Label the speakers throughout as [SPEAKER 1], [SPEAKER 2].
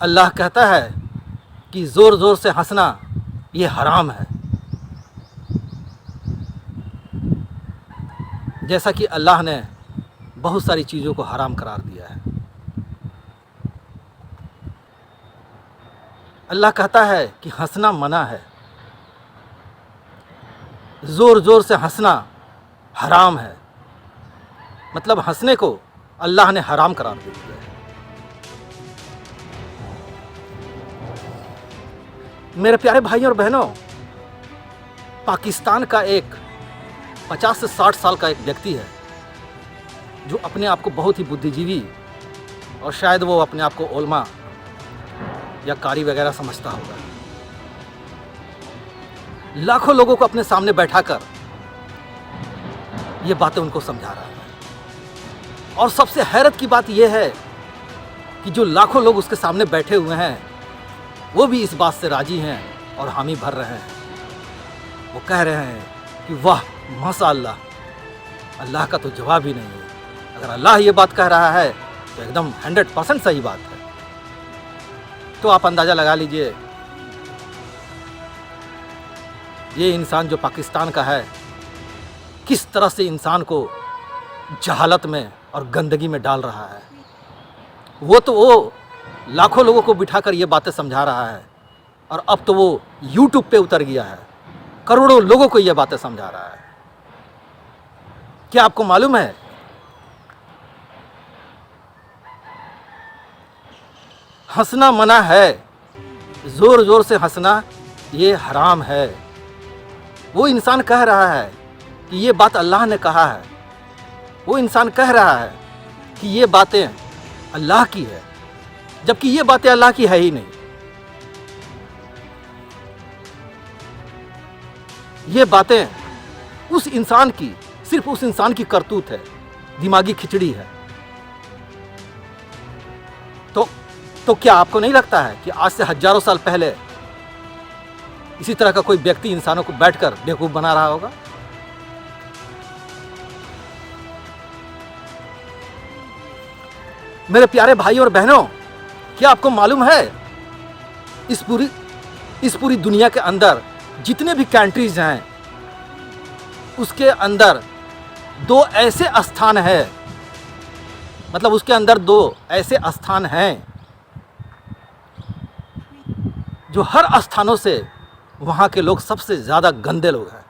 [SPEAKER 1] अल्लाह कहता है कि ज़ोर ज़ोर से हंसना ये हराम है। जैसा कि अल्लाह ने बहुत सारी चीज़ों को हराम करार दिया है। अल्लाह कहता है कि हंसना मना है, ज़ोर ज़ोर से हंसना हराम है। मतलब हंसने को अल्लाह ने हराम करार दे दिया है। मेरे प्यारे भाइयों और बहनों, पाकिस्तान का एक 50 से 60 साल का एक व्यक्ति है जो अपने आप को बहुत ही बुद्धिजीवी और शायद वो अपने आप को ओलमा या कारी वगैरह समझता होगा। लाखों लोगों को अपने सामने बैठाकर ये बातें उनको समझा रहा है। और सबसे हैरत की बात यह है कि जो लाखों लोग उसके सामने बैठे हुए हैं वो भी इस बात से राजी हैं और हामी भर रहे हैं। वो कह रहे हैं कि वाह माशाअल्लाह, अल्लाह का तो जवाब ही नहीं है। अगर अल्लाह ये बात कह रहा है तो एकदम 100% सही बात है। तो आप अंदाज़ा लगा लीजिए ये इंसान जो पाकिस्तान का है किस तरह से इंसान को जहालत में और गंदगी में डाल रहा है। वो लाखों लोगों को बिठाकर ये बातें समझा रहा है और अब तो वो यूट्यूब पे उतर गया है, करोड़ों लोगों को ये बातें समझा रहा है। क्या आपको मालूम है हंसना मना है, ज़ोर ज़ोर से हंसना ये हराम है। वो इंसान कह रहा है कि ये बात अल्लाह ने कहा है। वो इंसान कह रहा है कि ये बातें अल्लाह की है, जबकि ये बातें अल्लाह की है ही नहीं। ये बातें उस इंसान की, सिर्फ उस इंसान की करतूत है, दिमागी खिचड़ी है। तो क्या आपको नहीं लगता है कि आज से हजारों साल पहले इसी तरह का कोई व्यक्ति इंसानों को बैठकर बेवकूफ बना रहा होगा? मेरे प्यारे भाइयों और बहनों, क्या आपको मालूम है इस पूरी दुनिया के अंदर जितने भी कंट्रीज हैं उसके अंदर दो ऐसे स्थान हैं, मतलब उसके अंदर दो ऐसे स्थान हैं जो हर स्थानों से वहाँ के लोग सबसे ज़्यादा गंदे लोग हैं।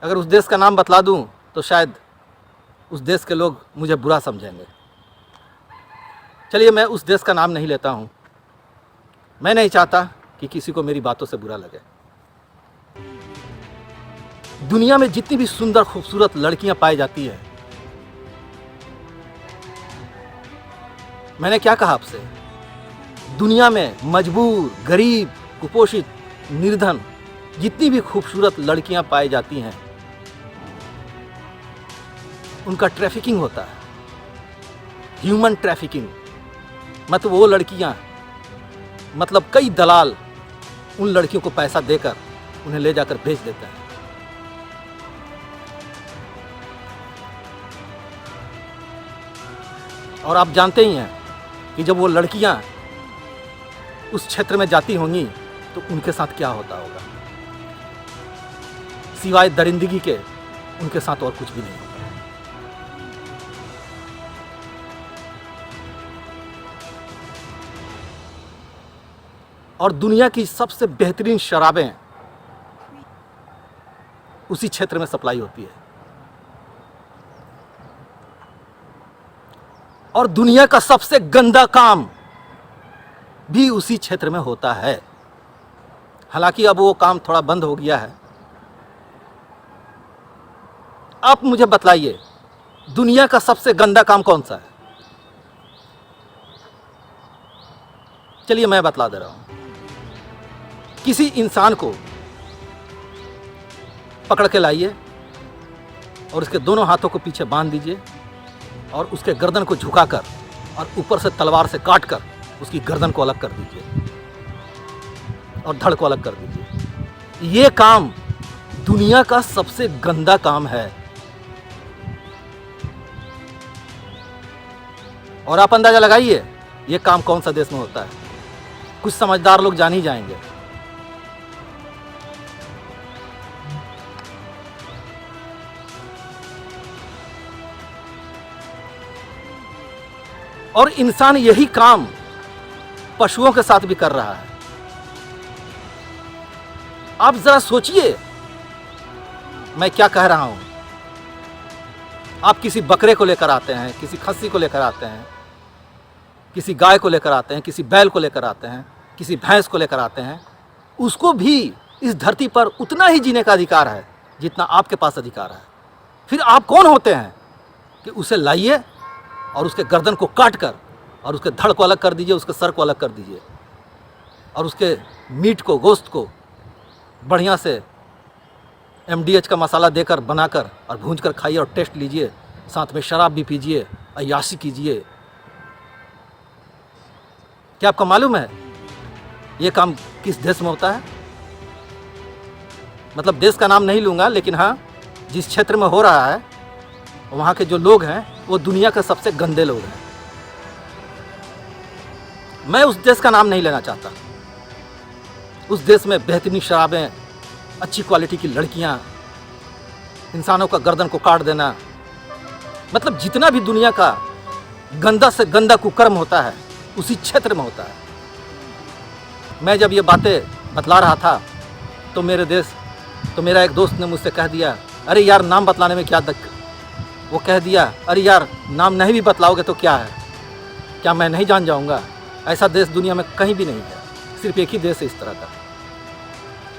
[SPEAKER 1] अगर उस देश का नाम बतला दूं तो शायद उस देश के लोग मुझे बुरा समझेंगे। चलिए मैं उस देश का नाम नहीं लेता हूँ। मैं नहीं चाहता कि किसी को मेरी बातों से बुरा लगे। दुनिया में जितनी भी सुंदर खूबसूरत लड़कियां पाई जाती हैं, मैंने क्या कहा आपसे, दुनिया में मजबूर, गरीब, कुपोषित, निर्धन जितनी भी खूबसूरत लड़कियां पाई जाती हैं उनका ट्रैफिकिंग होता है, ह्यूमन ट्रैफिकिंग। मतलब वो लड़कियां, मतलब कई दलाल उन लड़कियों को पैसा देकर उन्हें ले जाकर बेच देते हैं। और आप जानते ही हैं कि जब वो लड़कियां उस क्षेत्र में जाती होंगी तो उनके साथ क्या होता होगा। सिवाय दरिंदगी के उनके साथ और कुछ भी नहीं होता। और दुनिया की सबसे बेहतरीन शराबें उसी क्षेत्र में सप्लाई होती है। और दुनिया का सबसे गंदा काम भी उसी क्षेत्र में होता है। हालांकि अब वो काम थोड़ा बंद हो गया है। आप मुझे बतलाइए दुनिया का सबसे गंदा काम कौन सा है? चलिए मैं बतला दे रहा हूं। किसी इंसान को पकड़ के लाइए और उसके दोनों हाथों को पीछे बांध दीजिए और उसके गर्दन को झुकाकर और ऊपर से तलवार से काटकर उसकी गर्दन को अलग कर दीजिए और धड़ को अलग कर दीजिए। ये काम दुनिया का सबसे गंदा काम है। और आप अंदाजा लगाइए ये काम कौन सा देश में होता है। कुछ समझदार लोग जान ही जाएंगे। और इंसान यही काम पशुओं के साथ भी कर रहा है। आप जरा सोचिए मैं क्या कह रहा हूं। आप किसी बकरे को लेकर आते हैं, किसी खस्सी को लेकर आते हैं, किसी गाय को लेकर आते हैं, किसी बैल को लेकर आते हैं, किसी भैंस को लेकर आते हैं, उसको भी इस धरती पर उतना ही जीने का अधिकार है जितना आपके पास अधिकार है। फिर आप कौन होते हैं कि उसे लाइए और उसके गर्दन को काट कर और उसके धड़ को अलग कर दीजिए, उसके सर को अलग कर दीजिए और उसके मीट को, गोश्त को बढ़िया से MDH का मसाला देकर बनाकर और भूंज कर खाइए और टेस्ट लीजिए, साथ में शराब भी पीजिए, अय्याशी कीजिए। क्या आपको मालूम है ये काम किस देश में होता है? मतलब देश का नाम नहीं लूँगा, लेकिन हाँ, जिस क्षेत्र में हो रहा है वहाँ के जो लोग हैं वो दुनिया के सबसे गंदे लोग हैं। मैं उस देश का नाम नहीं लेना चाहता। उस देश में बेहतरीन शराबें, अच्छी क्वालिटी की लड़कियां, इंसानों का गर्दन को काट देना, मतलब जितना भी दुनिया का गंदा से गंदा कुकर्म होता है उसी क्षेत्र में होता है। मैं जब ये बातें बतला रहा था तो मेरा एक दोस्त ने मुझसे कह दिया, अरे यार नाम बतलाने में क्या दिक्कत। वो कह दिया, अरे यार नाम नहीं भी बतलाओगे तो क्या है, क्या मैं नहीं जान जाऊंगा? ऐसा देश दुनिया में कहीं भी नहीं है, सिर्फ एक ही देश है इस तरह का।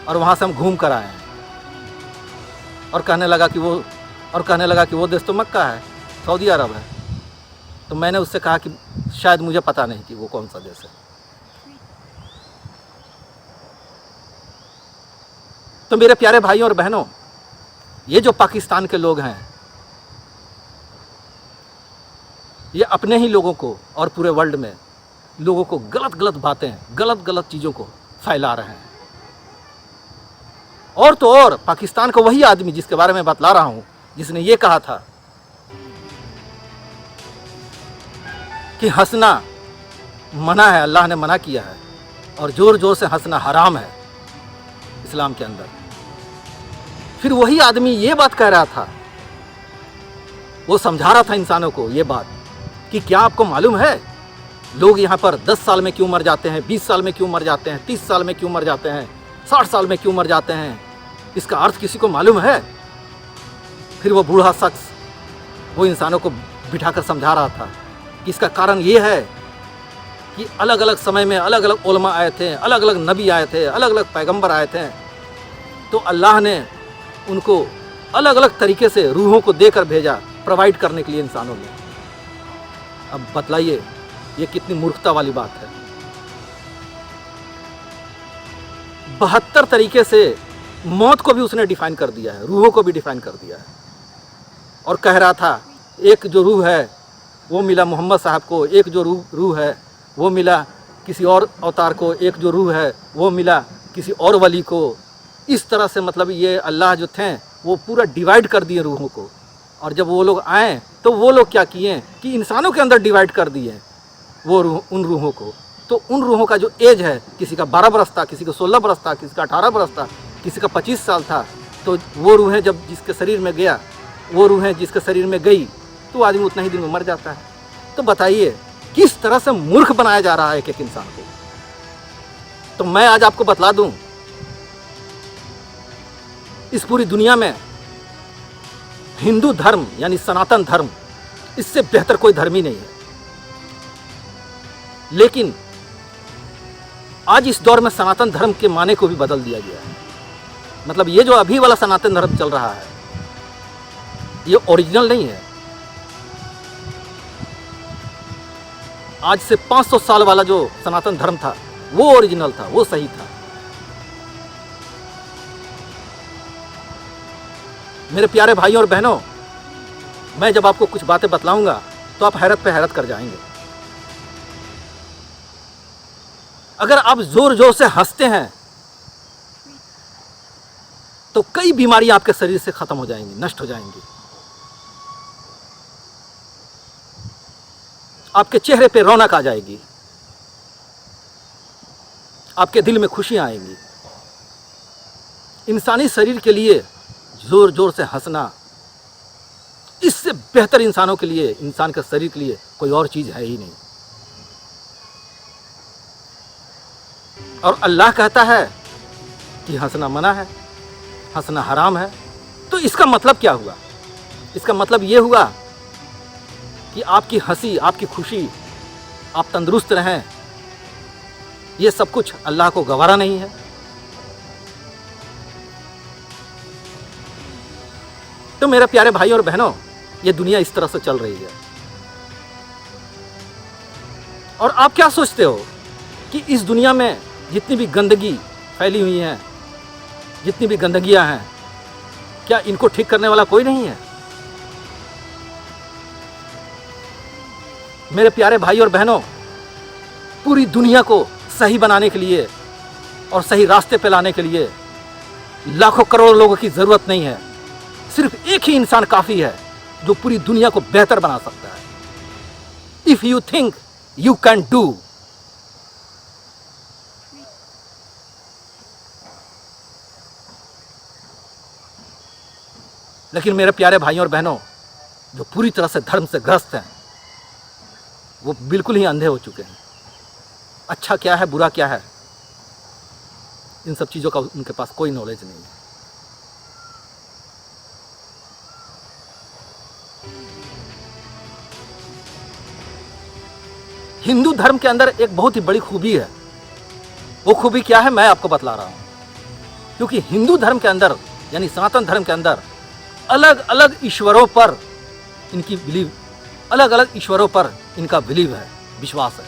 [SPEAKER 1] और वहाँ से हम घूम कर आए हैं। और कहने लगा कि वो देश तो मक्का है, सऊदी अरब है। तो मैंने उससे कहा कि शायद मुझे पता नहीं कि वो कौन सा देश है। तो मेरे प्यारे भाइयों और बहनों, ये जो पाकिस्तान के लोग हैं ये अपने ही लोगों को और पूरे वर्ल्ड में लोगों को गलत गलत बातें, गलत गलत चीज़ों को फैला रहे हैं। और तो और पाकिस्तान का वही आदमी जिसके बारे में बतला रहा हूँ, जिसने ये कहा था कि हंसना मना है, अल्लाह ने मना किया है, और ज़ोर ज़ोर से हंसना हराम है इस्लाम के अंदर। फिर वही आदमी ये बात कह रहा था, वो समझा रहा था इंसानों को ये बात कि क्या आपको मालूम है लोग यहाँ पर 10 साल में क्यों मर जाते हैं, 20 साल में क्यों मर जाते हैं, 30 साल में क्यों मर जाते हैं, 60 साल में क्यों मर जाते हैं? इसका अर्थ किसी को मालूम है? फिर वो बूढ़ा शख्स वो इंसानों को बिठाकर समझा रहा था कि इसका कारण ये है कि अलग अलग समय में अलग अलग उलमा आए थे, अलग अलग नबी आए थे, अलग अलग पैगंबर आए थे, तो अल्लाह ने उनको अलग अलग तरीके से रूहों को देकर भेजा, प्रोवाइड करने के लिए इंसानों में। अब बतलाइए ये कितनी मूर्खता वाली बात है। 72 तरीके से मौत को भी उसने डिफाइन कर दिया है, रूहों को भी डिफाइन कर दिया है। और कह रहा था एक जो रूह है वो मिला मोहम्मद साहब को, एक जो रूह है वो मिला किसी और अवतार को, एक जो रूह है वो मिला किसी और वली को। इस तरह से मतलब ये अल्लाह जो थे वो पूरा डिवाइड कर दिए रूहों को। और जब वो लोग आए तो वो लोग क्या किए कि इंसानों के अंदर डिवाइड कर दिए वो उन रूहों को। तो उन रूहों का जो एज है, किसी का 12 बरस था, किसी का 16 बरस था, किसी का 18 बरस था, किसी का 25 साल था। तो वो रूहें जब जिसके शरीर में गया, वो रूहें जिसके शरीर में गई तो आदमी उतना ही दिन में मर जाता है। तो बताइए किस तरह से मूर्ख बनाया जा रहा है एक एक इंसान को। तो मैं आज आपको बतला दूं, इस पूरी दुनिया में हिंदू धर्म यानी सनातन धर्म, इससे बेहतर कोई धर्म ही नहीं है। लेकिन आज इस दौर में सनातन धर्म के माने को भी बदल दिया गया है। मतलब ये जो अभी वाला सनातन धर्म चल रहा है ये ओरिजिनल नहीं है। आज से 500 साल वाला जो सनातन धर्म था वो ओरिजिनल था, वो सही था। मेरे प्यारे भाइयों और बहनों, मैं जब आपको कुछ बातें बतलाऊंगा तो आप हैरत पे हैरत कर जाएंगे। अगर आप जोर जोर से हंसते हैं तो कई बीमारियां आपके शरीर से खत्म हो जाएंगी, नष्ट हो जाएंगी। आपके चेहरे पे रौनक आ जाएगी, आपके दिल में खुशियां आएंगी। इंसानी शरीर के लिए जोर जोर से हंसना, इससे बेहतर इंसानों के लिए, इंसान के शरीर के लिए कोई और चीज है ही नहीं। और अल्लाह कहता है कि हंसना मना है, हंसना हराम है। तो इसका मतलब क्या हुआ? इसका मतलब ये हुआ कि आपकी हंसी, आपकी खुशी, आप तंदुरुस्त रहें, ये सब कुछ अल्लाह को गवारा नहीं है। तो मेरे प्यारे भाई और बहनों, ये दुनिया इस तरह से चल रही है। और आप क्या सोचते हो कि इस दुनिया में जितनी भी गंदगी फैली हुई है, जितनी भी गंदगियां हैं, क्या इनको ठीक करने वाला कोई नहीं है? मेरे प्यारे भाई और बहनों, पूरी दुनिया को सही बनाने के लिए और सही रास्ते पे लाने के लिए लाखों करोड़ों लोगों की जरूरत नहीं है। सिर्फ एक ही इंसान काफी है जो पूरी दुनिया को बेहतर बना सकता है। If you think you can do. लेकिन मेरे प्यारे भाइयों और बहनों, जो पूरी तरह से धर्म से ग्रस्त हैं, वो बिल्कुल ही अंधे हो चुके हैं। अच्छा क्या है, बुरा क्या है, इन सब चीजों का उनके पास कोई नॉलेज नहीं है। हिंदू धर्म के अंदर एक बहुत ही बड़ी खूबी है। वो खूबी क्या है, मैं आपको बतला रहा हूं। क्योंकि हिंदू धर्म के अंदर, यानी सनातन धर्म के अंदर, अलग अलग ईश्वरों पर इनकी बिलीव, अलग अलग ईश्वरों पर इनका बिलीव है, विश्वास है।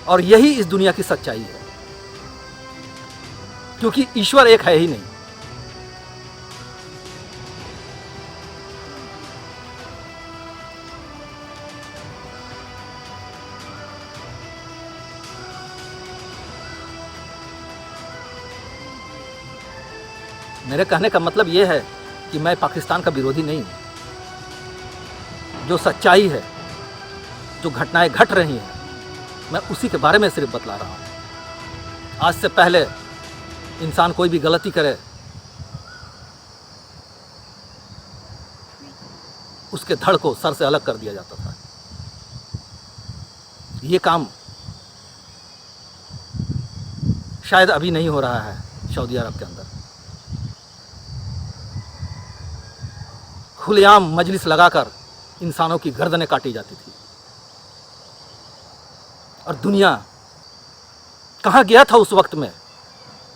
[SPEAKER 1] और यही इस दुनिया की सच्चाई है, क्योंकि ईश्वर एक है ही नहीं। मेरे कहने का मतलब यह है कि मैं पाकिस्तान का विरोधी नहीं हूं। जो सच्चाई है, जो घटनाएं घट रही हैं, मैं उसी के बारे में सिर्फ बतला रहा हूं। आज से पहले इंसान कोई भी गलती करे, उसके धड़ को सर से अलग कर दिया जाता था। ये काम शायद अभी नहीं हो रहा है सऊदी अरब के अंदर। खुलेआम मजलिस लगाकर इंसानों की गर्दनें काटी जाती थी। और दुनिया कहाँ गया था उस वक्त में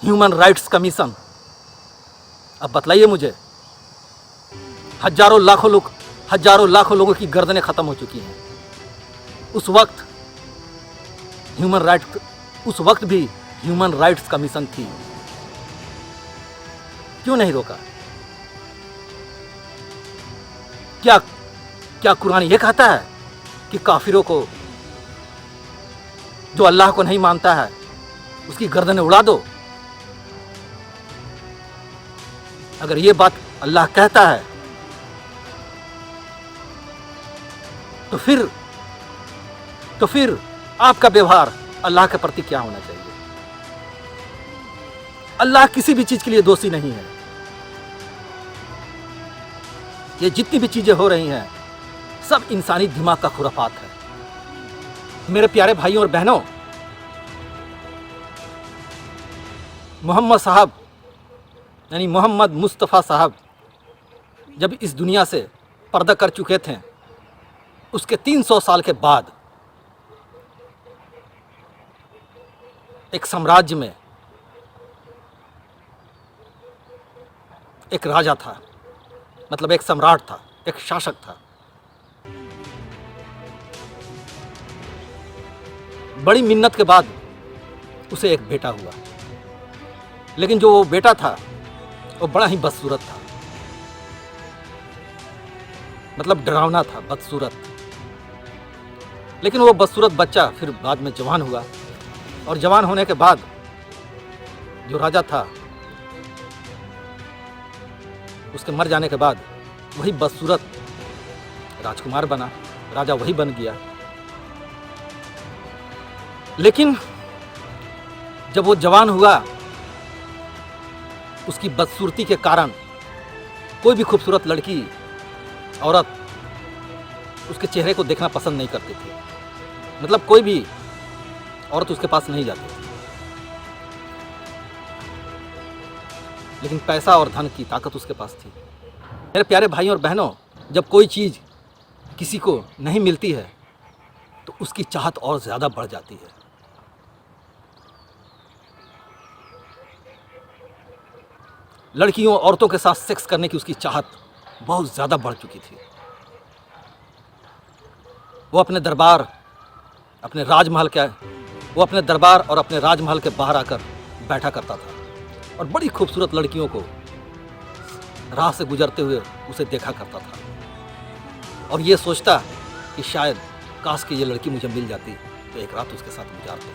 [SPEAKER 1] ह्यूमन राइट्स कमीशन? अब बतलाइए मुझे। हजारों लाखों लोगों की गर्दनें खत्म हो चुकी हैं। उस वक्त भी ह्यूमन राइट्स कमीशन थी। क्यों नहीं रोका? क्या कुरान ये कहता है कि काफिरों को, जो अल्लाह को नहीं मानता है, उसकी गर्दनें उड़ा दो? अगर ये बात अल्लाह कहता है तो फिर आपका व्यवहार अल्लाह के प्रति क्या होना चाहिए? अल्लाह किसी भी चीज के लिए दोषी नहीं है। ये जितनी भी चीजें हो रही हैं, सब इंसानी दिमाग का खुराफात है। मेरे प्यारे भाइयों और बहनों, मोहम्मद साहब, यानी मोहम्मद मुस्तफ़ा साहब, जब इस दुनिया से पर्दा कर चुके थे, उसके 300 साल के बाद एक साम्राज्य में एक राजा था, मतलब एक सम्राट था, एक शासक था। बड़ी मिन्नत के बाद उसे एक बेटा हुआ। लेकिन जो वो बेटा था वो बड़ा ही बदसूरत था, मतलब डरावना था, बदसूरत। लेकिन वो बदसूरत बच्चा फिर बाद में जवान हुआ, और जवान होने के बाद जो राजा था, उसके मर जाने के बाद वही बदसूरत राजकुमार बना। राजा वही बन गया। लेकिन जब वो जवान हुआ, उसकी बदसूरती के कारण कोई भी खूबसूरत लड़की, औरत उसके चेहरे को देखना पसंद नहीं करती थी। मतलब कोई भी औरत उसके पास नहीं जाती थी। लेकिन पैसा और धन की ताकत उसके पास थी। मेरे प्यारे भाइयों और बहनों, जब कोई चीज़ किसी को नहीं मिलती है तो उसकी चाहत और ज़्यादा बढ़ जाती है। लड़कियों औरतों के साथ सेक्स करने की उसकी चाहत बहुत ज़्यादा बढ़ चुकी थी। वो अपने दरबार और अपने राजमहल के बाहर आकर बैठा करता था और बड़ी खूबसूरत लड़कियों को राह से गुजरते हुए उसे देखा करता था और ये सोचता कि शायद काश कि ये लड़की मुझे मिल जाती तो एक रात उसके साथ गुजारते।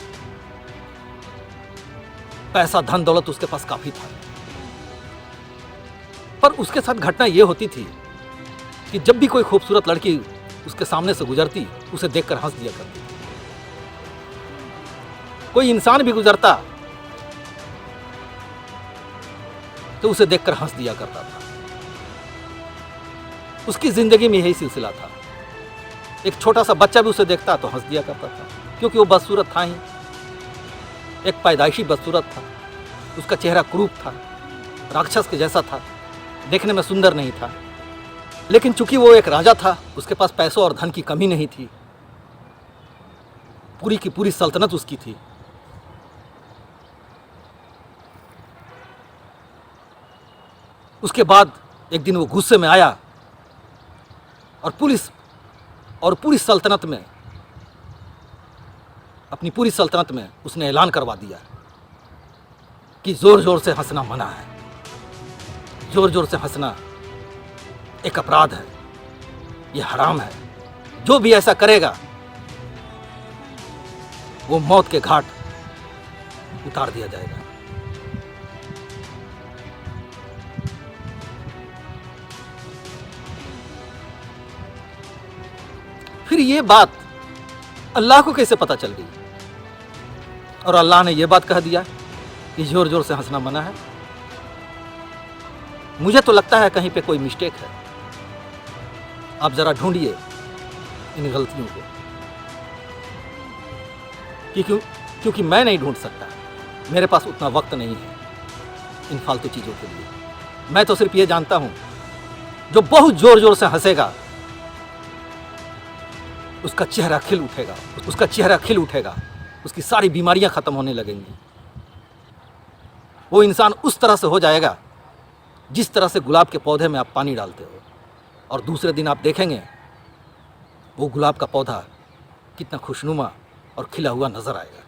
[SPEAKER 1] पैसा धन दौलत उसके पास काफ़ी था, पर उसके साथ घटना ये होती थी कि जब भी कोई खूबसूरत लड़की उसके सामने से गुजरती, उसे देखकर हंस दिया करती। कोई इंसान भी गुजरता तो उसे देखकर हंस दिया करता था। उसकी जिंदगी में यही सिलसिला था। एक छोटा सा बच्चा भी उसे देखता तो हंस दिया करता था, क्योंकि वो बदसूरत था ही, एक पैदाइशी बदसूरत था। उसका चेहरा क्रूप था, राक्षस के जैसा था, देखने में सुंदर नहीं था। लेकिन चूंकि वो एक राजा था, उसके पास पैसों और धन की कमी नहीं थी, पूरी की पूरी सल्तनत उसकी थी। उसके बाद एक दिन वो गुस्से में आया और पूरी सल्तनत में, अपनी पूरी सल्तनत में उसने ऐलान करवा दिया कि जोर जोर से हंसना मना है। जोर जोर से हंसना एक अपराध है, यह हराम है। जो भी ऐसा करेगा वो मौत के घाट उतार दिया जाएगा। फिर ये बात अल्लाह को कैसे पता चल गई और अल्लाह ने यह बात कह दिया कि जोर जोर से हंसना मना है? मुझे तो लगता है कहीं पे कोई मिस्टेक है। आप जरा ढूंढिए इन गलतियों को, क्योंकि मैं नहीं ढूंढ सकता, मेरे पास उतना वक्त नहीं है इन फालतू चीज़ों के लिए। मैं तो सिर्फ ये जानता हूं, जो बहुत जोर जोर से हंसेगा उसका चेहरा खिल उठेगा, उसकी सारी बीमारियां खत्म होने लगेंगी। वो इंसान उस तरह से हो जाएगा जिस तरह से गुलाब के पौधे में आप पानी डालते हो, और दूसरे दिन आप देखेंगे वो गुलाब का पौधा कितना खुशनुमा और खिला हुआ नजर आएगा।